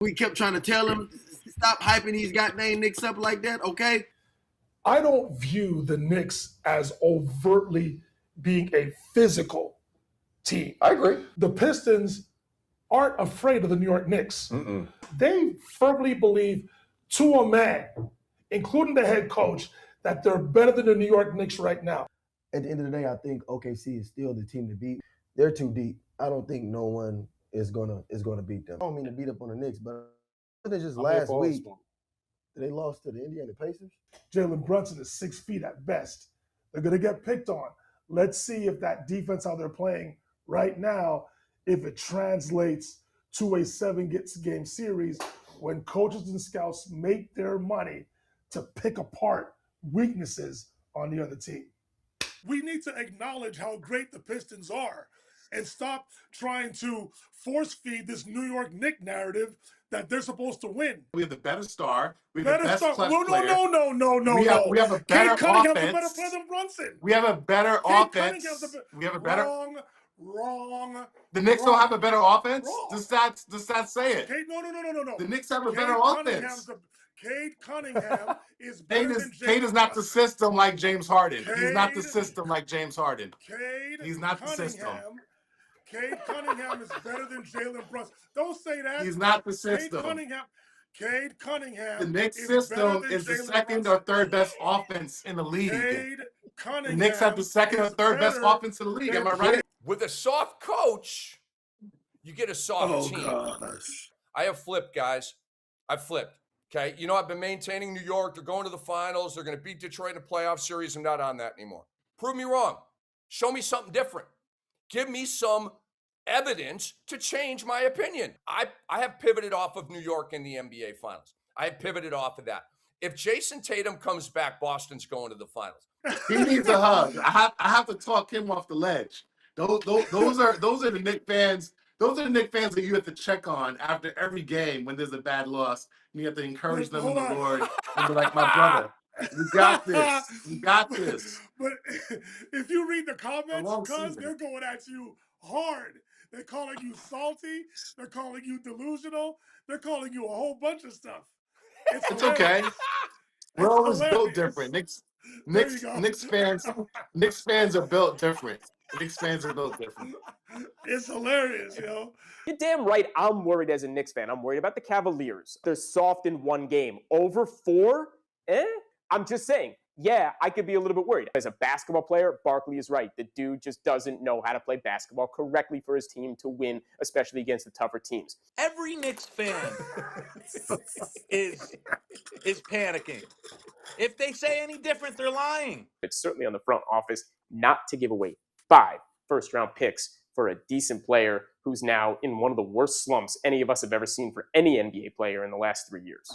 We kept trying to tell him, stop hyping these goddamn Knicks up like that, okay? I don't view the Knicks as overtly being a physical team. I agree. The Pistons aren't afraid of the New York Knicks. Mm-mm. They firmly believe to a man, including the head coach, that they're better than the New York Knicks right now. At the end of the day, I think OKC is still the team to beat. They're too deep. I don't think no one is gonna beat them. I don't mean to beat up on the Knicks, but just last week they lost to the Indiana Pacers. Jalen Brunson is 6 feet at best. They're gonna get picked on. Let's see if that defense, how they're playing right now, if it translates to a 7-game series when coaches and scouts make their money to pick apart weaknesses on the other team. We need to acknowledge how great the Pistons are and stop trying to force feed this New York Knicks narrative that they're supposed to win. We have the better star. We have the best clutch player. No. We have a better Cade Cunningham's offense. a better player than Brunson. We have a better offense. We have a better. Wrong. The Knicks don't have a better offense. Wrong. Does that say it? No. The Knicks have a better offense. Cade Cunningham is better than James Cade is not the system like James Harden. He's not the Cade- System like James Harden. He's not the Cunningham, system. Cade Cunningham is better than Jalen Brunson. Don't say that. He's not the system. Cade Cunningham. The Knicks is system better is the than Jalen second Brunson. or third best offense in the league. Cade The Cunningham. Knicks have the second or is third best better offense in the league. Am I right? With a soft coach, you get a soft team. Gosh. I have flipped, guys. I've flipped. Okay. You know, I've been maintaining New York. They're going to the finals. They're going to beat Detroit in a playoff series. I'm not on that anymore. Prove me wrong. Show me something different. Give me some evidence to change my opinion. I have pivoted off of New York in the NBA finals. I have pivoted off of that. If Jason Tatum comes back, Boston's going to the finals. He needs a hug. I have to talk him off the ledge. Those are the Knicks fans. Those are the Knicks fans that you have to check on after every game when there's a bad loss. And you have to encourage them in the Lord and be like, my brother, you got this. You got this. But if you read the comments, long cuz season. they're going at you hard. They're calling you salty. They're calling you delusional. They're calling you a whole bunch of stuff. It's okay. We're always built different. Knicks fans are built different. Knicks fans are built different. It's hilarious, yo. You're damn right I'm worried as a Knicks fan. I'm worried about the Cavaliers. They're soft in one game. Over 4? I'm just saying, yeah, I could be a little bit worried. As a basketball player, Barkley is right. The dude just doesn't know how to play basketball correctly for his team to win, especially against the tougher teams. Every Knicks fan is panicking. If they say any different, they're lying. It's certainly on the front office not to give away 5 first-round picks for a decent player who's now in one of the worst slumps any of us have ever seen for any NBA player in the last 3 years.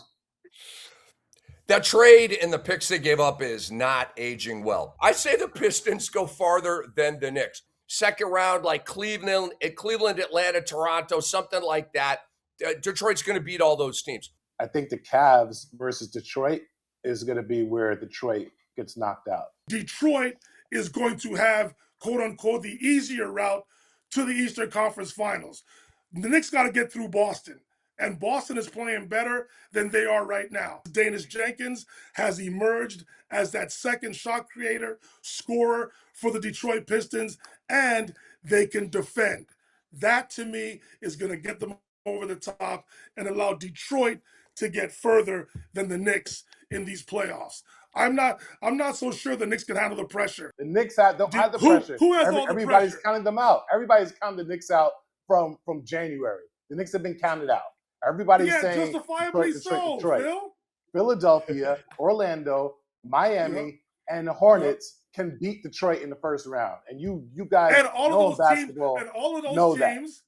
That trade and the picks they gave up is not aging well. I say the Pistons go farther than the Knicks. Second round, like Cleveland, Atlanta, Toronto, something like that. Detroit's going to beat all those teams. I think the Cavs versus Detroit is going to be where Detroit gets knocked out. Detroit is going to have, quote unquote, the easier route to the Eastern Conference Finals. The Knicks got to get through Boston. And Boston is playing better than they are right now. Danis Jenkins has emerged as that second shot creator, scorer for the Detroit Pistons, and they can defend. That, to me, is going to get them over the top and allow Detroit to get further than the Knicks in these playoffs. I'm not so sure the Knicks can handle the pressure. The Knicks don't have the pressure. Who has all the Everybody's pressure? counting them out. Everybody's counting the Knicks out from January. The Knicks have been counted out. Everybody's saying justifiably Detroit. Phil. Philadelphia, Orlando, Miami, and the Hornets can beat Detroit in the first round. And you guys And all know of those basketball. teams, and all of know those teams,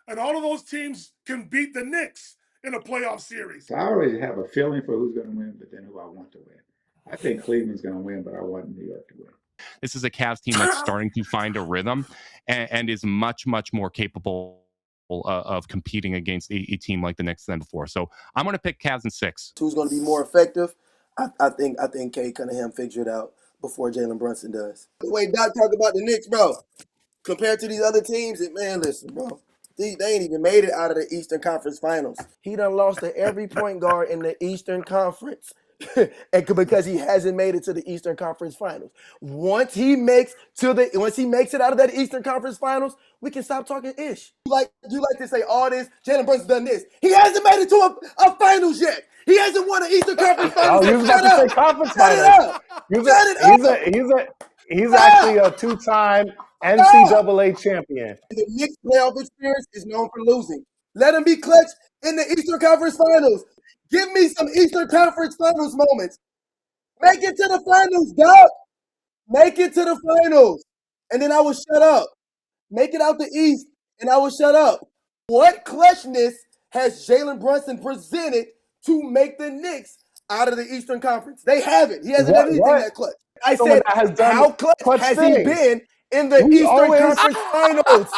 and all of those teams can beat the Knicks in a playoff series. So I already have a feeling for who's going to win, but then who I want to win. I think Cleveland's going to win, but I want New York to win. This is a Cavs team that's starting to find a rhythm and is much, much more capable of competing against a team like the Knicks than before. So I'm going to pick Cavs in 6. Who's going to be more effective? I think Cade Cunningham figured it out before Jalen Brunson does. The way Doc talk about the Knicks, bro, compared to these other teams, man, listen, bro. They ain't even made it out of the Eastern Conference Finals. He done lost to every point guard in the Eastern Conference. And because he hasn't made it to the Eastern Conference Finals. Once he makes it out of that Eastern Conference Finals, we can stop talking ish. You like to say all this, Jalen Brunson's done this. He hasn't made it to a finals yet. He hasn't won an Eastern Conference Finals. Oh, you was about to say conference finals. He's actually a two-time NCAA champion. The Knicks playoff experience is known for losing. Let him be clutch in the Eastern Conference Finals. Give me some Eastern Conference Finals moments. Make it to the finals, dog. Make it to the finals. And then I will shut up. Make it out the East, and I will shut up. What clutchness has Jalen Brunson presented to make the Knicks out of the Eastern Conference? They haven't. He hasn't done anything that clutch. I said, how clutch has he been in the Eastern Conference Finals?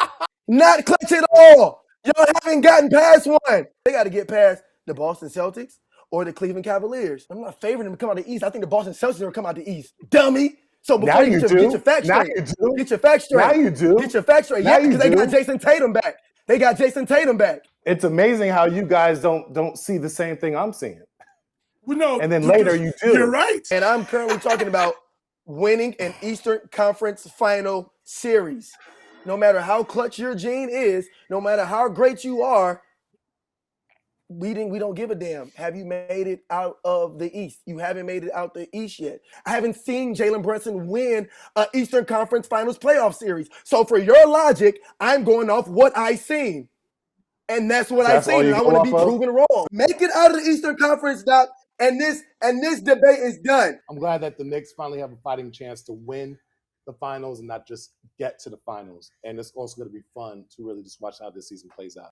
Not clutch at all. Y'all haven't gotten past one. They got to get past the Boston Celtics or the Cleveland Cavaliers. I'm not favoring them to come out the East. I think the Boston Celtics are going to come out the East. Dummy. So before you get your facts straight. Get your facts straight. Now you do. Get your facts straight. Yeah, because they got Jason Tatum back. It's amazing how you guys don't see the same thing I'm seeing. Well, no, and then later you do. You're right. And I'm currently talking about winning an Eastern Conference Final Series. No matter how clutch your gene is, no matter how great you are, we don't give a damn. Have you made it out of the East? You haven't made it out the East yet. I haven't seen Jalen Brunson win an Eastern Conference Finals playoff series. So for your logic, I'm going off what I seen. And that's what I seen. And I want to be proven wrong. Make it out of the Eastern Conference, Doc. And this debate is done. I'm glad that the Knicks finally have a fighting chance to win the finals and not just get to the finals. And it's also going to be fun to really just watch how this season plays out.